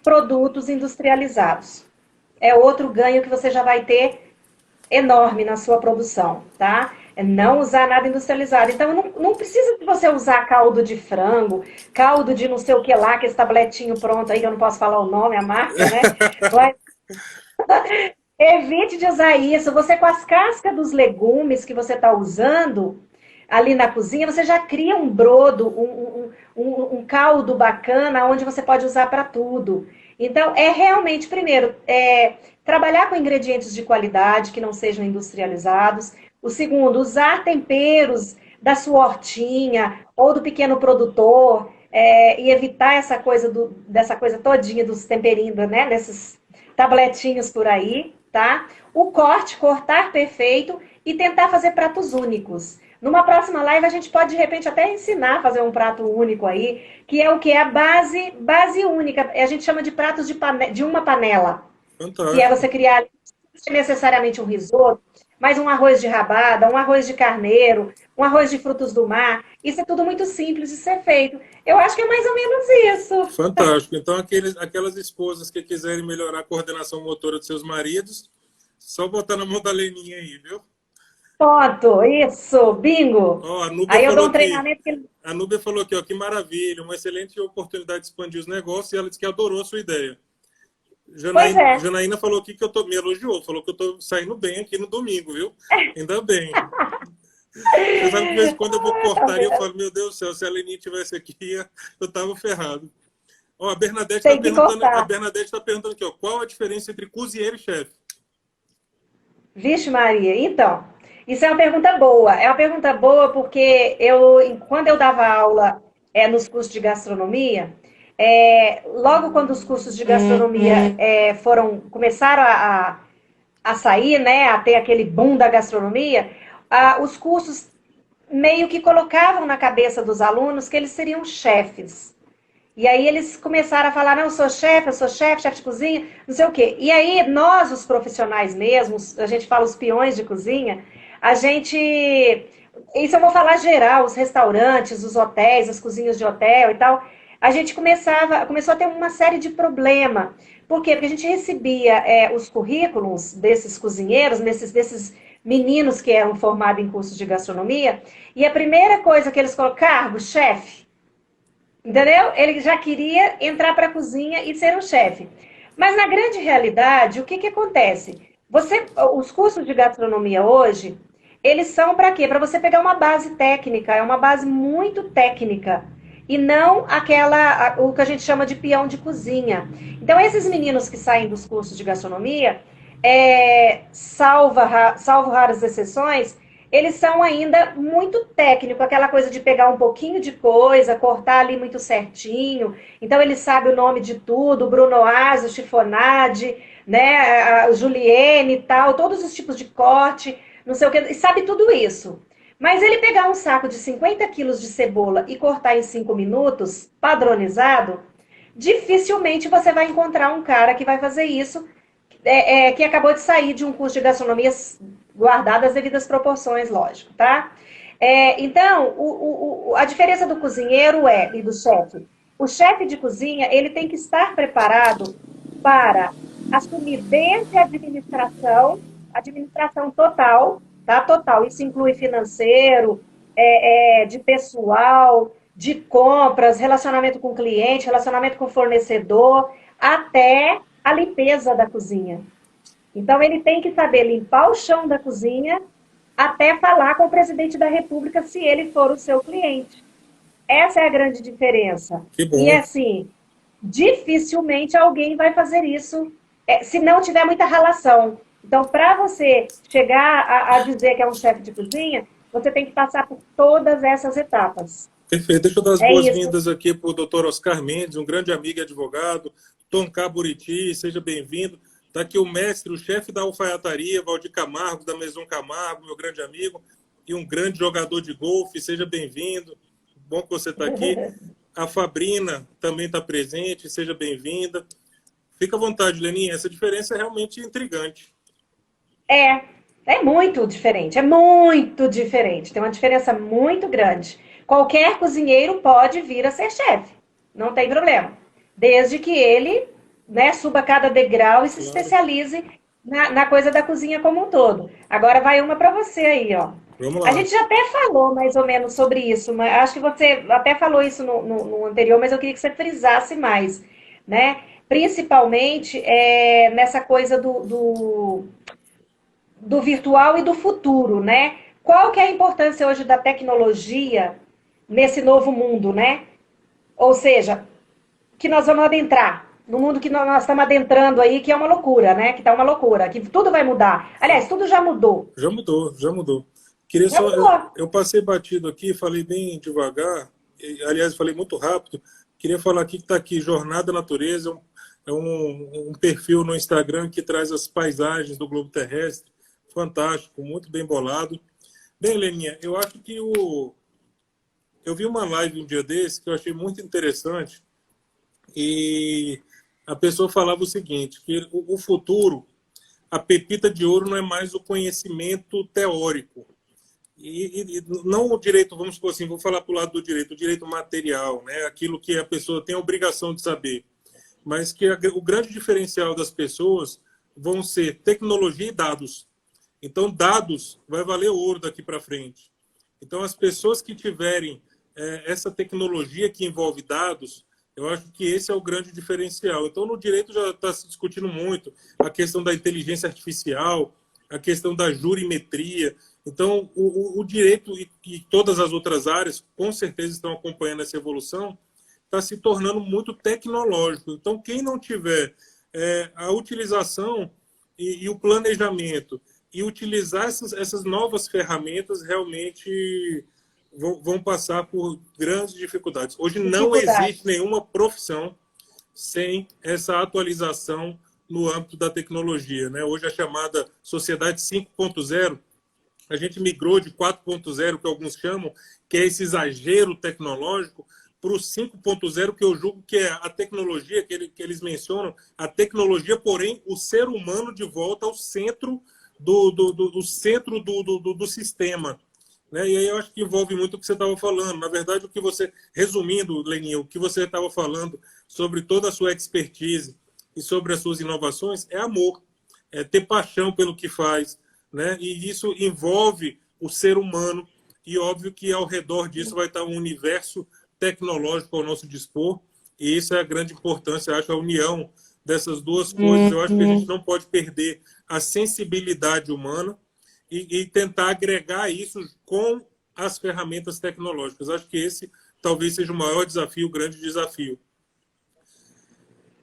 produtos industrializados. É outro ganho que você já vai ter enorme na sua produção, tá? É não usar nada industrializado. Então, não precisa de você usar caldo de frango, caldo de não sei o que lá, que esse tabletinho pronto aí, que eu não posso falar o nome, a marca, né? Mas evite de usar isso. Você, com as cascas dos legumes que você está usando ali na cozinha, você já cria um brodo, um caldo bacana, onde você pode usar para tudo. Então, é realmente, primeiro, trabalhar com ingredientes de qualidade, que não sejam industrializados. O segundo, usar temperos da sua hortinha ou do pequeno produtor, e evitar dessa coisa todinha dos temperinhos, né? Desses tabletinhos por aí, tá? O cortar perfeito e tentar fazer pratos únicos. Numa próxima live, a gente pode, de repente, até ensinar a fazer um prato único aí, que é o que? A base única. A gente chama de pratos de uma panela. Que é Fantástico. você criar, não necessariamente um risoto, mas um arroz de rabada, um arroz de carneiro, um arroz de frutos do mar. Isso é tudo muito simples de ser feito. Eu acho que é mais ou menos isso. Fantástico. Então, aquelas esposas que quiserem melhorar a coordenação motora dos seus maridos, só botar na mão da Leninha aí, viu? Pronto, isso, bingo. Ó, a Núbia Aí eu dou falou um aqui, treinamento que a Núbia falou aqui, ó, que maravilha, uma excelente oportunidade de expandir os negócios, e ela disse que adorou a sua ideia. Pois Janaína, é. Janaína falou aqui que me elogiou, falou que eu tô saindo bem aqui no domingo, viu? Ainda bem. Você sabe que de vez em quando eu vou cortar e eu falo, meu Deus do céu, se a Leninha tivesse aqui, eu tava ferrado. Ó, a Bernadette está Tem que perguntando, cortar. aqui, ó, qual a diferença entre cozinheiro e chefe? Vixe, Maria. Então, isso é uma pergunta boa. É uma pergunta boa porque quando eu dava aula nos cursos de gastronomia, logo quando os cursos de gastronomia começaram a sair, né, a ter aquele boom da gastronomia, os cursos meio que colocavam na cabeça dos alunos que eles seriam chefes. E aí eles começaram a falar, não, eu sou chefe de cozinha, não sei o quê. E aí nós, os profissionais mesmos, a gente fala os peões de cozinha, a gente... Isso eu vou falar geral, os restaurantes, os hotéis, as cozinhas de hotel e tal. A gente começou a ter uma série de problemas. Por quê? Porque a gente recebia os currículos desses cozinheiros, desses meninos que eram formados em cursos de gastronomia, e a primeira coisa que eles colocaram, cargo, chefe. Entendeu? Ele já queria entrar para a cozinha e ser um chefe. Mas na grande realidade, o que acontece? Os cursos de gastronomia hoje, eles são para quê? Para você pegar uma base técnica, é uma base muito técnica, e não o que a gente chama de peão de cozinha. Então, esses meninos que saem dos cursos de gastronomia, salvo raras exceções, eles são ainda muito técnicos, aquela coisa de pegar um pouquinho de coisa, cortar ali muito certinho. Então, ele sabe o nome de tudo, Bruno Aso, Chiffonade, né, a Julienne e tal, todos os tipos de corte, não sei o que, e sabe tudo isso. Mas ele pegar um saco de 50 quilos de cebola e cortar em 5 minutos, padronizado, dificilmente você vai encontrar um cara que vai fazer isso, que acabou de sair de um curso de gastronomia, guardado as devidas proporções, lógico, tá? Então, a diferença do cozinheiro e do chefe. O chefe de cozinha, ele tem que estar preparado para assumir desde a administração total, tá? Total. Isso inclui financeiro, de pessoal, de compras, relacionamento com o cliente, relacionamento com o fornecedor, até a limpeza da cozinha. Então, ele tem que saber limpar o chão da cozinha até falar com o presidente da República se ele for o seu cliente. Essa é a grande diferença. Que bom. E, assim, dificilmente alguém vai fazer isso se não tiver muita relação. Então, para você chegar a dizer que é um chefe de cozinha, você tem que passar por todas essas etapas. Perfeito. Deixa eu dar as É isso. boas-vindas aqui para o doutor Oscar Mendes, um grande amigo e advogado. Tom Caburiti, seja bem-vindo. Está aqui o mestre, o chefe da alfaiataria, Valdir Camargo, da Maison Camargo, meu grande amigo, e um grande jogador de golfe. Seja bem-vindo. Bom que você está aqui. A Fabrina também está presente, seja bem-vinda. Fica à vontade, Leninha. Essa diferença é realmente intrigante. É muito diferente, é muito diferente. Tem uma diferença muito grande. Qualquer cozinheiro pode vir a ser chefe, não tem problema. Desde que ele, né, suba cada degrau e se Claro. especialize na coisa da cozinha como um todo. Agora vai uma para você aí, ó. Vamos A lá. gente já até falou mais ou menos sobre isso, mas acho que você até falou isso no anterior, mas eu queria que você frisasse mais, né? Principalmente nessa coisa do virtual e do futuro, né? Qual que é a importância hoje da tecnologia nesse novo mundo, né? Ou seja, que nós vamos adentrar, no mundo que nós estamos adentrando aí, que é uma loucura, né? Que tá uma loucura, que tudo vai mudar. Aliás, tudo já mudou. Já mudou, já mudou. Queria Já só. mudou. Eu passei batido aqui, falei bem devagar, aliás, falei muito rápido. Queria falar aqui que está aqui, Jornada Natureza, um perfil no Instagram que traz as paisagens do globo terrestre. Fantástico, muito bem bolado. Bem, Leninha, eu acho que eu vi uma live um dia desse que eu achei muito interessante e a pessoa falava o seguinte, que o futuro, a pepita de ouro não é mais o conhecimento teórico. E não o direito, vamos supor assim, vou falar para o lado do direito, o direito material, né? Aquilo que a pessoa tem a obrigação de saber. Mas que o grande diferencial das pessoas vão ser tecnologia e dados. Então, dados vai valer ouro daqui para frente. Então, as pessoas que tiverem essa tecnologia que envolve dados, eu acho que esse é o grande diferencial. Então, no direito já está se discutindo muito a questão da inteligência artificial, a questão da jurimetria. Então, o direito e todas as outras áreas, com certeza, estão acompanhando essa evolução, está se tornando muito tecnológico. Então, quem não tiver a utilização e o planejamento e utilizar essas novas ferramentas, realmente vão passar por grandes dificuldades. Hoje não existe Dificuldades. nenhuma profissão sem essa atualização no âmbito da tecnologia, né? Hoje a chamada sociedade 5.0, a gente migrou de 4.0, que alguns chamam, que é esse exagero tecnológico, para o 5.0, que eu julgo que é a tecnologia que eles mencionam, a tecnologia, porém, o ser humano de volta ao centro do sistema. Né? E aí eu acho que envolve muito o que você estava falando. Na verdade, o que você, resumindo, Leninha, o que você estava falando sobre toda a sua expertise e sobre as suas inovações é amor, é ter paixão pelo que faz, né? E isso envolve o ser humano e óbvio que ao redor disso vai estar um universo tecnológico ao nosso dispor e isso é a grande importância, eu acho, a união dessas duas coisas. Eu acho que a gente não pode perder a sensibilidade humana e tentar agregar isso com as ferramentas tecnológicas. Acho que esse talvez seja o maior desafio, o grande desafio.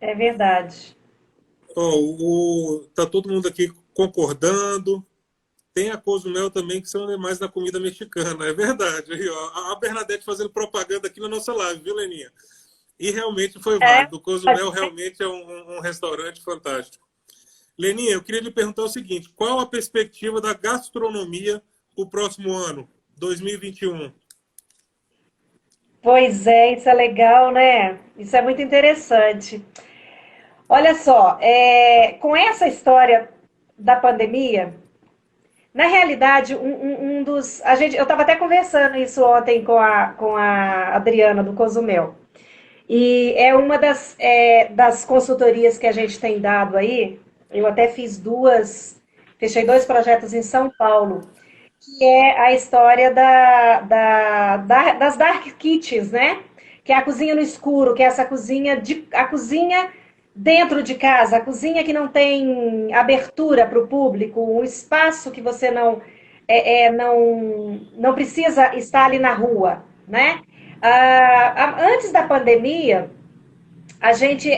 É verdade. Tá todo mundo aqui concordando. Tem a Cozumel também, que são mais da comida mexicana. É verdade. Aí, ó, a Bernadette fazendo propaganda aqui na nossa live, viu, Leninha? E realmente foi válido. O Cozumel realmente é um restaurante fantástico. Leninha, eu queria lhe perguntar o seguinte: qual a perspectiva da gastronomia para o próximo ano, 2021? Pois é, isso é legal, né? Isso é muito interessante. Olha só, com essa história da pandemia, na realidade, um dos. Eu estava até conversando isso ontem com a Adriana do Cozumel. E é uma das consultorias que a gente tem dado aí. Eu até fechei 2 projetos em São Paulo, que é a história das dark kitchens, né? Que é a cozinha no escuro, que é essa a cozinha dentro de casa, a cozinha que não tem abertura para o público, um espaço que você não precisa estar ali na rua, né? Antes da pandemia, a gente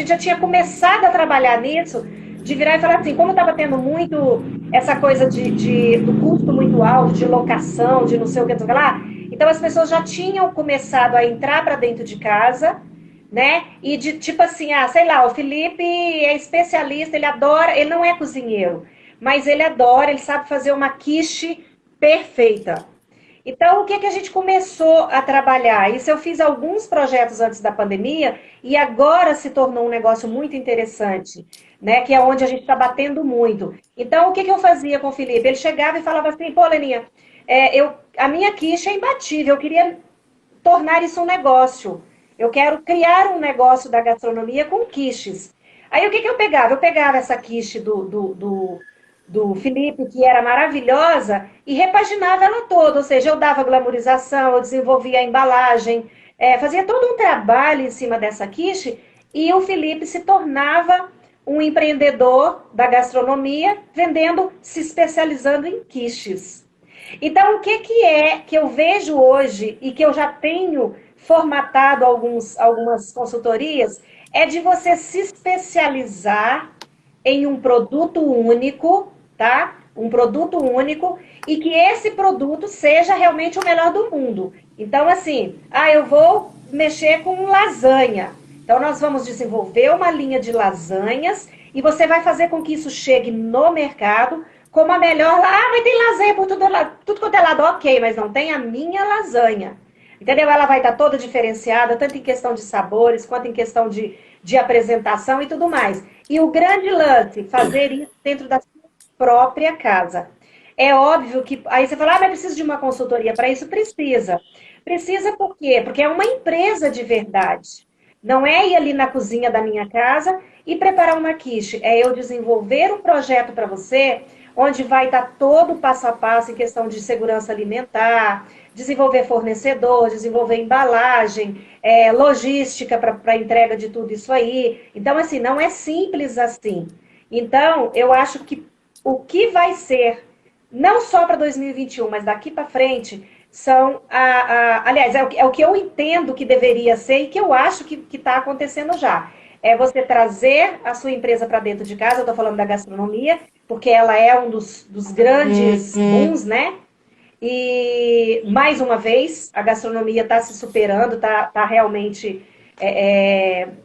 já tinha começado a trabalhar nisso, de virar e falar assim, como estava tendo muito essa coisa do custo muito alto, de locação, de não sei o que, não sei o que lá, então as pessoas já tinham começado a entrar para dentro de casa, né? E de tipo assim, sei lá, o Felipe é especialista, ele adora, ele não é cozinheiro, mas ele adora, ele sabe fazer uma quiche perfeita. Então, o que que a gente começou a trabalhar? Isso eu fiz alguns projetos antes da pandemia e agora se tornou um negócio muito interessante, né? Que é onde a gente está batendo muito. Então, o que que eu fazia com o Felipe? Ele chegava e falava assim, pô, Leninha, a minha quiche é imbatível, eu queria tornar isso um negócio. Eu quero criar um negócio da gastronomia com quiches. Aí o que que eu pegava? Eu pegava essa quiche do Felipe, que era maravilhosa, e repaginava ela toda. Ou seja, eu dava glamorização, eu desenvolvia a embalagem, fazia todo um trabalho em cima dessa quiche, e o Felipe se tornava um empreendedor da gastronomia, vendendo, se especializando em quiches. Então, o que que é que eu vejo hoje e que eu já tenho formatado algumas consultorias é de você se especializar em um produto único, tá? Um produto único e que esse produto seja realmente o melhor do mundo. Então, assim, eu vou mexer com lasanha. Então, nós vamos desenvolver uma linha de lasanhas e você vai fazer com que isso chegue no mercado como a melhor. Mas tem lasanha por tudo quanto é lado. Ok, mas não tem a minha lasanha. Entendeu? Ela vai estar toda diferenciada, tanto em questão de sabores, quanto em questão de apresentação e tudo mais. E o grande lance, fazer isso dentro da sua própria casa. É óbvio que... Aí você fala, mas precisa de uma consultoria para isso? Precisa. Precisa por quê? Porque é uma empresa de verdade. Não é ir ali na cozinha da minha casa e preparar uma quiche. É eu desenvolver um projeto para você, onde vai estar todo o passo a passo em questão de segurança alimentar, desenvolver fornecedor, desenvolver embalagem, logística para entrega de tudo isso aí. Então, assim, não é simples assim. Então, eu acho que o que vai ser, não só para 2021, mas daqui para frente, são, aliás, é o que eu entendo que deveria ser e que eu acho que está acontecendo já. É você trazer a sua empresa para dentro de casa, eu estou falando da gastronomia, porque ela é um dos grandes booms, né? E, mais uma vez, a gastronomia está se superando, está realmente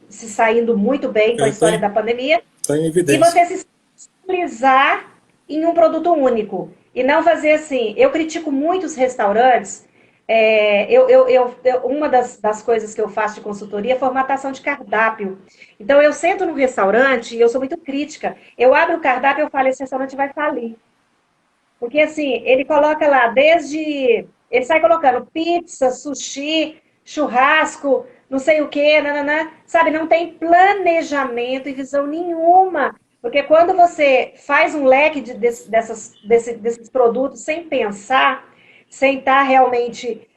se saindo muito bem com a história da pandemia. Está em E evidência. você se especializar em um produto único. E não fazer assim. Eu critico muitos restaurantes. Uma das coisas que eu faço de consultoria é formatação de cardápio. Então, eu sento num restaurante e eu sou muito crítica. Eu abro o cardápio e eu falo, esse restaurante vai falir. Porque, assim, ele coloca lá desde... Ele sai colocando pizza, sushi, churrasco, não sei o quê, nananã. Sabe, não tem planejamento e visão nenhuma. Porque quando você faz um leque desses produtos sem pensar, sem estar realmente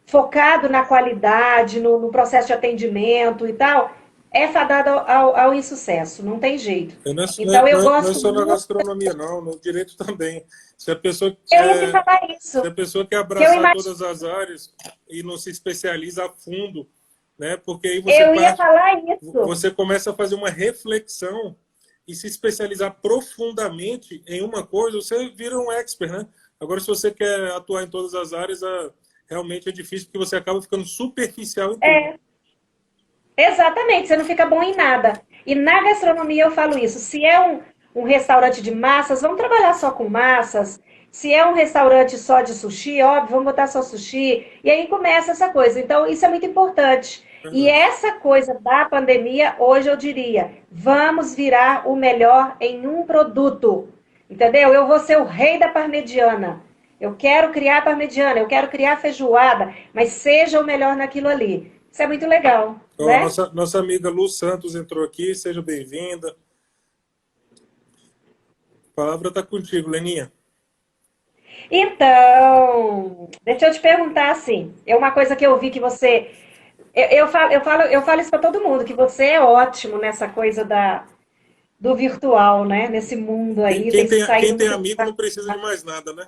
focado na qualidade, no processo de atendimento e tal, é fadado ao insucesso, não tem jeito. Então, eu Não é gosto só na muito... gastronomia, não, no direito também. Se a pessoa, Eu ia te falar isso. se a pessoa quer Que eu abraçar imagino... todas as áreas e não se especializa a fundo, né? Porque aí Eu ia falar isso. você começa a fazer uma reflexão e se especializar profundamente em uma coisa, você vira um expert, né? Agora, se você quer atuar em todas as áreas, realmente é difícil, porque você acaba ficando superficial em tudo. Exatamente, você não fica bom em nada. E na gastronomia eu falo isso. Se é um restaurante de massas, vamos trabalhar só com massas. Se é um restaurante só de sushi, óbvio, vamos botar só sushi. E aí começa essa coisa. Então, isso é muito importante. E essa coisa da pandemia, hoje eu diria, vamos virar o melhor em um produto. Entendeu? Eu vou ser o rei da parmegiana. Eu quero criar parmegiana, eu quero criar feijoada, mas seja o melhor naquilo ali. Isso é muito legal, né? Nossa amiga Lu Santos entrou aqui, seja bem-vinda. A palavra está contigo, Leninha. Então, deixa eu te perguntar assim, é uma coisa que eu vi que você... Eu falo isso para todo mundo, que você é ótimo nessa coisa do virtual, né? Nesse mundo aí, tem que sair Quem do... tem amigo não precisa de mais nada, né?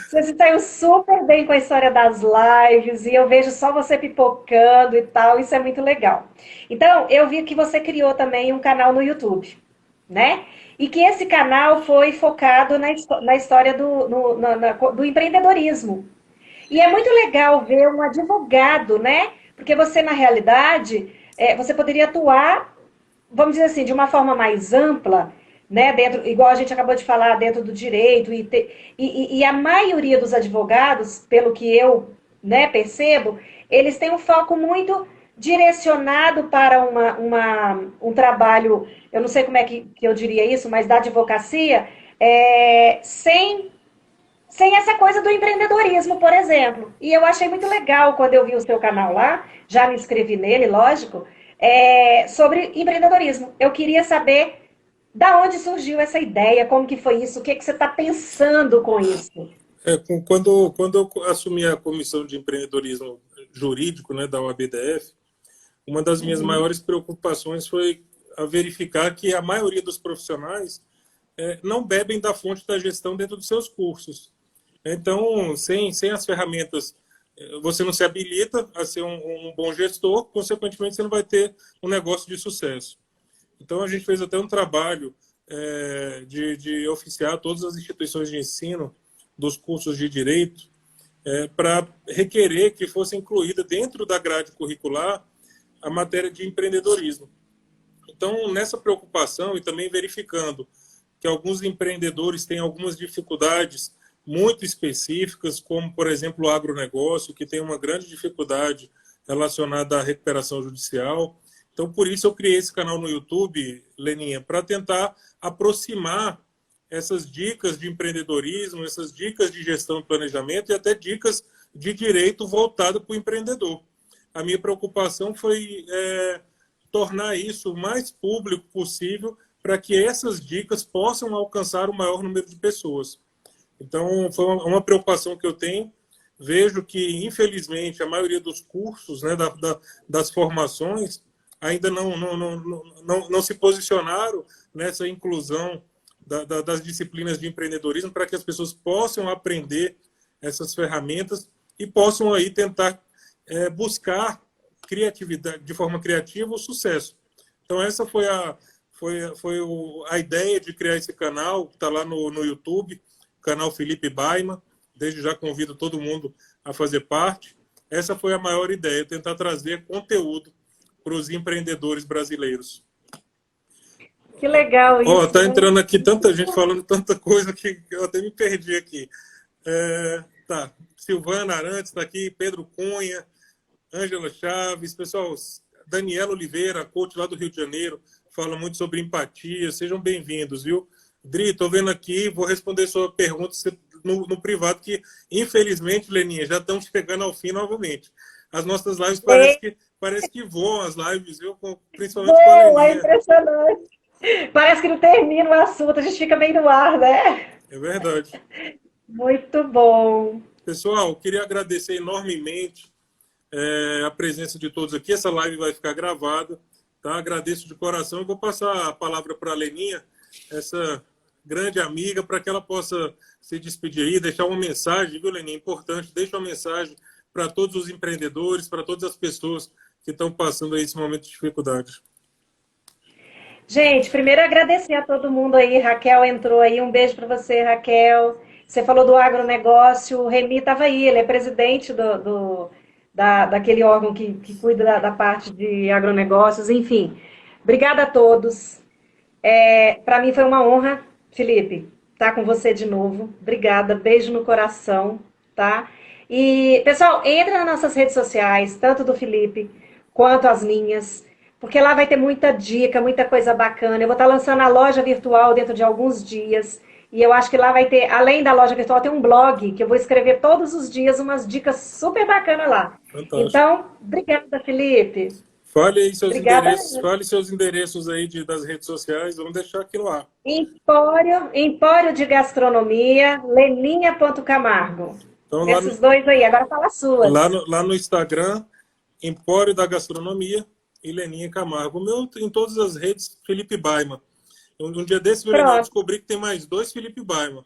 Você se saiu super bem com a história das lives e eu vejo só você pipocando e tal, isso é muito legal. Então, eu vi que você criou também um canal no YouTube, né? E que esse canal foi focado na história do empreendedorismo. E é muito legal ver um advogado, né? Porque você, na realidade, você poderia atuar, vamos dizer assim, de uma forma mais ampla, né? Dentro, igual a gente acabou de falar, dentro do direito, e a maioria dos advogados, pelo que eu, né, percebo, eles têm um foco muito direcionado para um trabalho, eu não sei como é que eu diria isso, mas da advocacia, sem essa coisa do empreendedorismo, por exemplo. E eu achei muito legal quando eu vi o seu canal lá, já me inscrevi nele, lógico, sobre empreendedorismo. Eu queria saber da onde surgiu essa ideia, como que foi isso, o que, que você está pensando com isso? Quando eu assumi a comissão de empreendedorismo jurídico, né, da OABDF, uma das minhas maiores preocupações foi a verificar que a maioria dos profissionais não bebem da fonte da gestão dentro dos seus cursos. Então, sem as ferramentas, você não se habilita a ser um bom gestor, consequentemente, você não vai ter um negócio de sucesso. Então, a gente fez até um trabalho de oficiar todas as instituições de ensino dos cursos de direito para requerer que fosse incluída dentro da grade curricular a matéria de empreendedorismo. Então, nessa preocupação e também verificando que alguns empreendedores têm algumas dificuldades muito específicas, como, por exemplo, o agronegócio, que tem uma grande dificuldade relacionada à recuperação judicial. Então, por isso eu criei esse canal no YouTube, Leninha, para tentar aproximar essas dicas de empreendedorismo, essas dicas de gestão de planejamento e até dicas de direito voltado para o empreendedor. A minha preocupação foi tornar isso o mais público possível para que essas dicas possam alcançar o maior número de pessoas. Então, foi uma preocupação que eu tenho. Vejo que, infelizmente, a maioria dos cursos, né, das formações ainda não se posicionaram nessa inclusão das disciplinas de empreendedorismo para que as pessoas possam aprender essas ferramentas e possam aí tentar buscar criatividade, de forma criativa, o sucesso. Então, essa foi a ideia de criar esse canal, que está lá no YouTube, canal Felipe Baima. Desde já convido todo mundo a fazer parte. Essa foi a maior ideia, tentar trazer conteúdo para os empreendedores brasileiros. Que legal isso. Tá entrando aqui tanta gente falando tanta coisa que eu até me perdi aqui. Tá. Silvana Arantes está aqui, Pedro Cunha, Ângela Chaves, pessoal, Daniela Oliveira, coach lá do Rio de Janeiro, fala muito sobre empatia. Sejam bem-vindos, viu? Dri, estou vendo aqui, vou responder sua pergunta no privado, que infelizmente, Leninha, já estamos chegando ao fim novamente. As nossas lives parece que voam as lives, viu? Principalmente com a Leninha. É impressionante. Parece que não termina o assunto, a gente fica meio no ar, né? É verdade. Muito bom. Pessoal, queria agradecer enormemente a presença de todos aqui. Essa live vai ficar gravada, tá? Agradeço de coração e vou passar a palavra para a Leninha, essa grande amiga, para que ela possa se despedir aí, deixar uma mensagem, viu, Leninha? Importante, deixa uma mensagem para todos os empreendedores, para todas as pessoas que estão passando aí esse momento de dificuldade. Gente, primeiro agradecer a todo mundo aí. Raquel entrou aí. Um beijo para você, Raquel. Você falou do agronegócio. O Remi estava aí, ele é presidente daquele órgão que cuida da parte de agronegócios. Enfim, obrigada a todos. Para mim foi uma honra, Felipe, estar com você de novo. Obrigada, beijo no coração, tá? E, pessoal, entra nas nossas redes sociais, tanto do Felipe quanto as minhas, porque lá vai ter muita dica, muita coisa bacana. Eu vou estar lançando a loja virtual dentro de alguns dias. E eu acho que lá vai ter, além da loja virtual, tem um blog que eu vou escrever todos os dias umas dicas super bacanas lá. Fantástico. Então, obrigada, Felipe. Fale aí seus endereços, fale seus endereços aí das redes sociais, vamos deixar aqui no ar. Empório de Gastronomia, Leninha.camargo. Então, esses dois aí, agora fala as suas. Lá no Instagram, Empório da Gastronomia e Leninha Camargo. O meu, em todas as redes, Felipe Baima. Um dia desse, eu descobri que tem mais 2 Felipe Baima.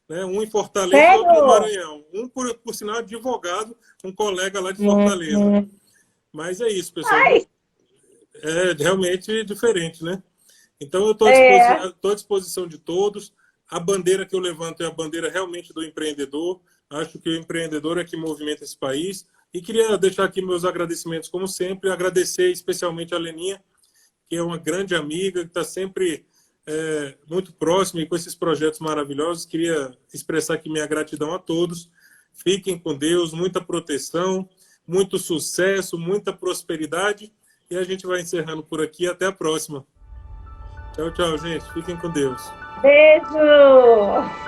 né? Um em Fortaleza e Sério? outro no Maranhão. Um, por sinal, advogado, um colega lá de Fortaleza. Mas é isso, pessoal. Ai, É realmente diferente, né? Então, eu estou é. à disposição de todos. A bandeira que eu levanto é a bandeira realmente do empreendedor. Acho que o empreendedor é que movimenta esse país. E queria deixar aqui meus agradecimentos, como sempre. Agradecer especialmente a Leninha, que é uma grande amiga, que está sempre muito próxima e com esses projetos maravilhosos. Queria expressar aqui minha gratidão a todos. Fiquem com Deus, muita proteção, muito sucesso, muita prosperidade. E a gente vai encerrando por aqui. Até a próxima. Tchau, tchau, gente. Fiquem com Deus. Beijo!